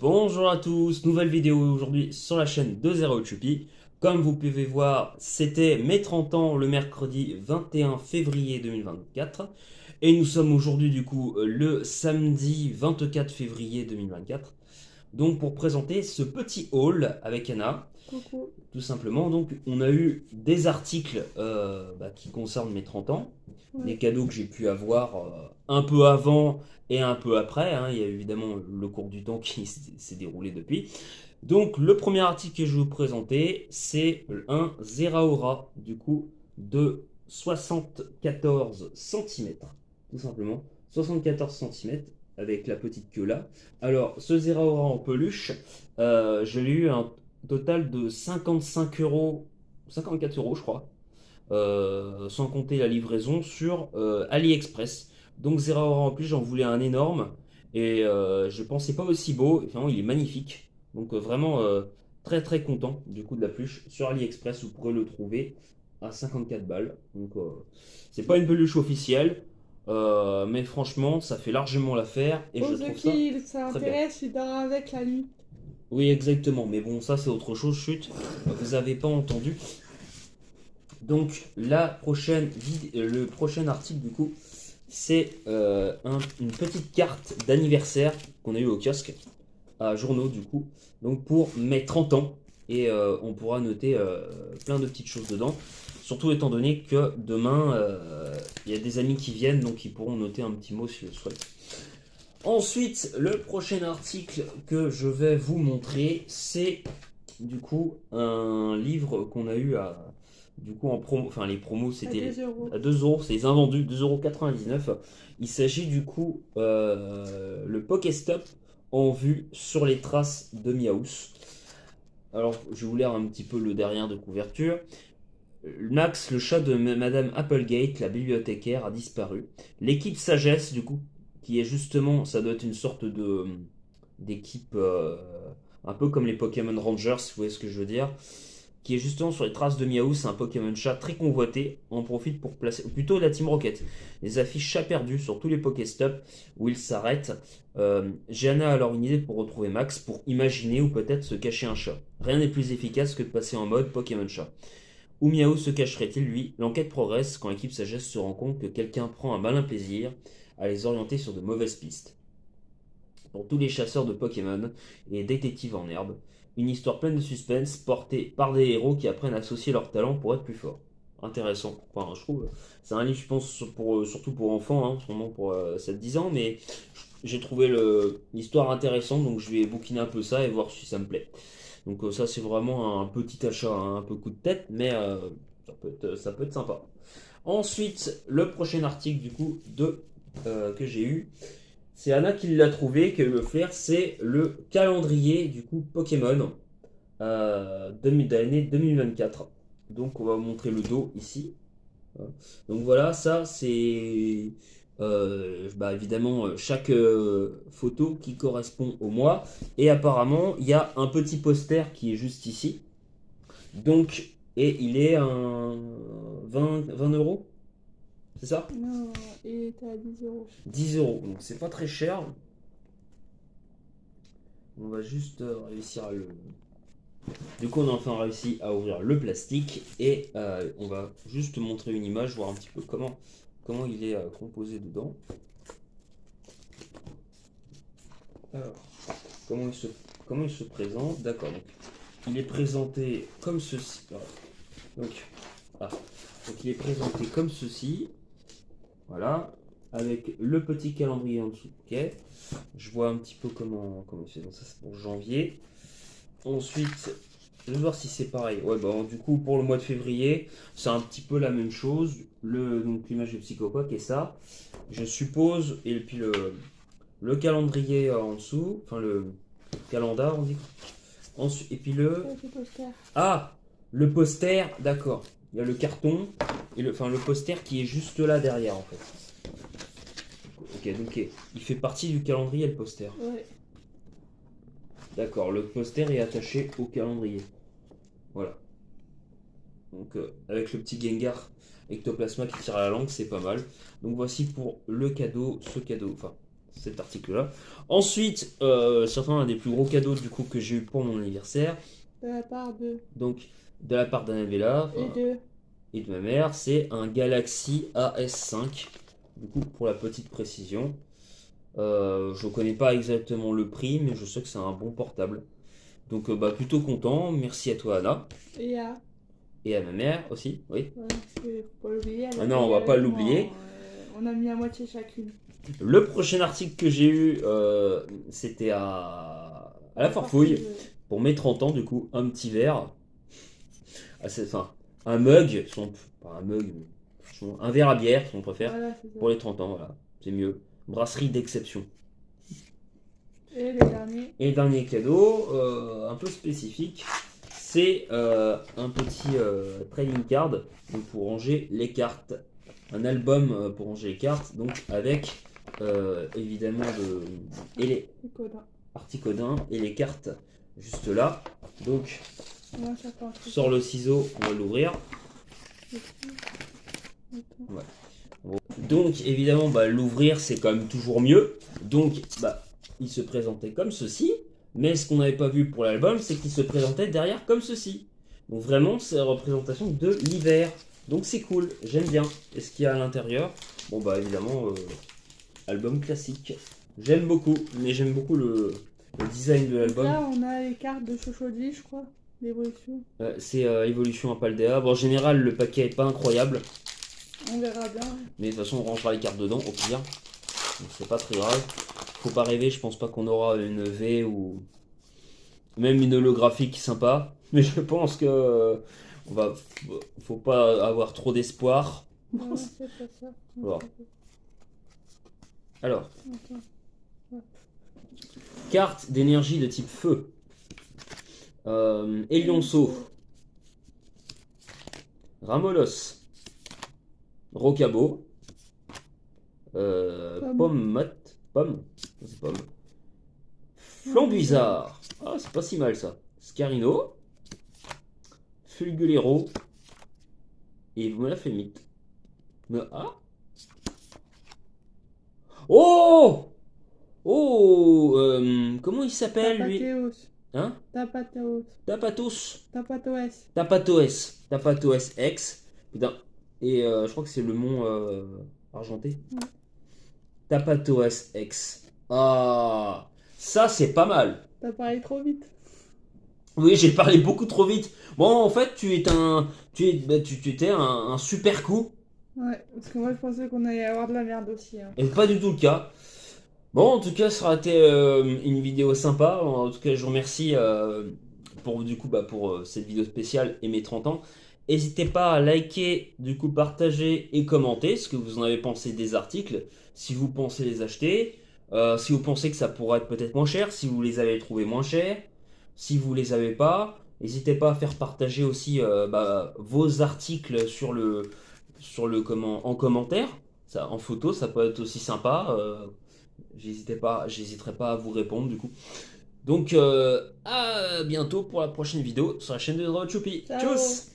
Bonjour à tous, nouvelle vidéo aujourd'hui sur la chaîne de Zero Chupi. Comme vous pouvez voir, c'était mes 30 ans le mercredi 21 février 2024. Et nous sommes aujourd'hui du coup le samedi 24 février 2024. Donc pour présenter ce petit haul avec Anna, Coucou. tout simplement. Donc on a eu des articles qui concernent mes 30 ans, des Ouais. cadeaux que j'ai pu avoir un peu avant et un peu après, hein. Il y a évidemment le cours du temps qui s'est déroulé depuis. Donc le premier article que je vais vous présenter, c'est un Zeraora, du coup, de 74 centimètres, tout simplement. 74 centimètres avec la petite queue là. Alors, ce Zeraora en peluche, je l'ai eu un total de 55 euros, 54 euros, je crois, sans compter la livraison sur AliExpress. Donc, Zeraora en plus, j'en voulais un énorme et je pensais pas aussi beau. Enfin, il est magnifique. Donc, vraiment très très content du coup de la peluche. Sur AliExpress, vous pourrez le trouver à 54 balles. Donc, c'est pas une peluche officielle, mais franchement, ça fait largement l'affaire et je Pour ceux trouve ça qui ça très bien. intéresse, il dort avec la nuit. Oui, exactement. Mais bon, ça, c'est autre chose. Chut, vous avez pas entendu. Donc, le prochain article, du coup, c'est une petite carte d'anniversaire qu'on a eu au kiosque, à Journaux, du coup. Donc, pour mes 30 ans. Et on pourra noter plein de petites choses dedans. Surtout étant donné que demain, il y a des amis qui viennent, donc ils pourront noter un petit mot s'ils le souhaitent. Ensuite, le prochain article que je vais vous montrer, c'est du coup un livre qu'on a eu du coup en promo, enfin les promos À c'était 2 euros. à 2 euros, c'est les invendus, 2,99 €. Il s'agit du coup le Pokéstop en vue sur les traces de Miaus. Alors je vais vous lire un petit peu le derrière de couverture. Max, le chat de Madame Applegate, la bibliothécaire, a disparu. L'équipe Sagesse, du coup, qui est justement, ça doit être une sorte de d'équipe un peu comme les Pokémon Rangers, si vous voyez ce que je veux dire, qui est justement sur les traces de Miaou, c'est un Pokémon chat très convoité. On en profite pour placer, ou plutôt la Team Rocket, les affiches chat perdu sur tous les Pokéstops où il s'arrête. Gianna a alors une idée pour retrouver Max, pour imaginer ou peut-être se cacher un chat. Rien n'est plus efficace que de passer en mode Pokémon chat. Où Miaou se cacherait-il, lui? L'enquête progresse quand l'équipe Sagesse se rend compte que quelqu'un prend un malin plaisir à les orienter sur de mauvaises pistes. Pour tous les chasseurs de Pokémon et détectives en herbe, une histoire pleine de suspense portée par des héros qui apprennent à associer leurs talents pour être plus forts. Intéressant. Enfin, je trouve. C'est un livre, je pense, surtout pour enfants, hein, sûrement pour 7-10 ans, mais j'ai trouvé l'histoire intéressante, donc je vais bouquiner un peu ça et voir si ça me plaît. Donc ça, c'est vraiment un petit achat, hein, un peu coup de tête, mais ça peut être sympa. Ensuite, le prochain article du coup que j'ai eu, c'est Anna qui l'a trouvé, qui a eu le flair, c'est le calendrier du coup Pokémon de l'année 2024. Donc on va vous montrer le dos ici. Donc voilà, ça c'est évidemment chaque photo qui correspond au mois. Et apparemment, il y a un petit poster qui est juste ici. Donc, et il est un 20 euros, c'est ça? Non, il était à 10 euros. 10 euros, donc c'est pas très cher. On va juste réussir à le. Du coup, on a enfin réussi à ouvrir le plastique et on va juste montrer une image, voir un petit peu comment il est composé dedans. Alors, comment il se, comment il se présente? D'accord, donc il est présenté comme ceci. Voilà. Donc, ah, donc il est présenté comme ceci. Voilà, avec le petit calendrier en dessous. Ok, je vois un petit peu comment il fait. Donc ça c'est pour janvier. Ensuite, je vais voir si c'est pareil. Ouais, bah, du coup, pour le mois de février, c'est un petit peu la même chose. Donc, l'image de psychopathe et ça. Je suppose. Et puis le calendrier en dessous. Enfin, le calendar, on dit. Ensuite, et puis le. C'est le poster. Ah, le poster, d'accord. Il y a le carton et le poster qui est juste là derrière, en fait. Ok, donc il fait partie du calendrier, le poster. Ouais. D'accord, le poster est attaché au calendrier. Voilà. Donc avec le petit Gengar Ectoplasma qui tire à la langue, c'est pas mal. Donc voici pour le cadeau, ce cadeau. Enfin, cet article-là. Ensuite, certains des plus gros cadeaux du coup que j'ai eu pour mon anniversaire, De la part de. donc de la part d'Annabella Et de. et de ma mère, c'est un Galaxy AS5. Du coup, pour la petite précision, je connais pas exactement le prix, mais je sais que c'est un bon portable. Donc, bah, plutôt content. Merci à toi, Anna, Et à. et à ma mère aussi. Oui. Ouais, parce que faut pas l'oublier. Elle a Ah non, on payé va pas avec moi, l'oublier. hein. On a mis à moitié chacune. Le prochain article que j'ai eu, c'était à la Farfouille. Pour mes 30 ans, du coup, un petit verre. Enfin, un mug. Pas un mug, mais franchement, un verre à bière, si on préfère. Voilà, c'est ça. Pour les 30 ans, voilà. C'est mieux. Brasserie d'exception. Et les derniers. Et le dernier cadeau, un peu spécifique, c'est un petit trading card donc pour ranger les cartes. Un album pour ranger les cartes, donc avec évidemment les Les codins. Articodin et les cartes juste là. Donc, Moi, chacun un truc. sors le ciseau, on va l'ouvrir. Donc, évidemment, bah, l'ouvrir c'est quand même toujours mieux. Donc, bah, il se présentait comme ceci. Mais ce qu'on n'avait pas vu pour l'album, c'est qu'il se présentait derrière comme ceci. Donc, vraiment, c'est la représentation de l'hiver. Donc, c'est cool, j'aime bien. Et ce qu'il y a à l'intérieur, bon, bah, évidemment, album classique. J'aime beaucoup, mais j'aime beaucoup le design de Donc l'album. là, on a les cartes de Chochodi, je crois. L'évolution. C'est Evolution à Paldea. Bon, en général, le paquet est pas incroyable. On verra bien. Mais de toute façon, on rangera les cartes dedans, au pire. Donc, c'est pas très grave. Faut pas rêver, je pense pas qu'on aura une V ou même une holographique sympa. Mais je pense que faut pas avoir trop d'espoir. Non, c'est pas ça. Bon. Alors, Attends. carte d'énergie de type feu. Elionceau, Ramolos, Rocabo, Pomme, c'est Pomme, Flambuisard, ah c'est pas si mal ça, Scarino, Fulgulero, et vous me la fait mythe. Ah oh oh comment il s'appelle lui? Tapateos. Hein? Tapateos. Tapatos. Tapatoes. Tapatoes X. Putain. Et je crois que c'est le mont argenté. Ouais. Tapatoes X. Ah, ça c'est pas mal. T'as parlé trop vite. Oui, j'ai parlé beaucoup trop vite. Bon, en fait, tu étais un super coup. Ouais, parce que moi je pensais qu'on allait avoir de la merde aussi. Hein. Et pas du tout le cas. Bon, en tout cas, ça aura été une vidéo sympa. En tout cas, je vous remercie pour cette vidéo spéciale et mes 30 ans. N'hésitez pas à liker, du coup, partager et commenter ce que vous en avez pensé des articles, si vous pensez les acheter, si vous pensez que ça pourrait être peut-être moins cher, si vous les avez trouvés moins chers, si vous les avez pas. N'hésitez pas à faire partager aussi vos articles en commentaire. Ça, en photo, ça peut être aussi sympa. J'hésiterai pas à vous répondre du coup. Donc à bientôt pour la prochaine vidéo sur la chaîne de Dragon Choupi. Ciao. Tchuss!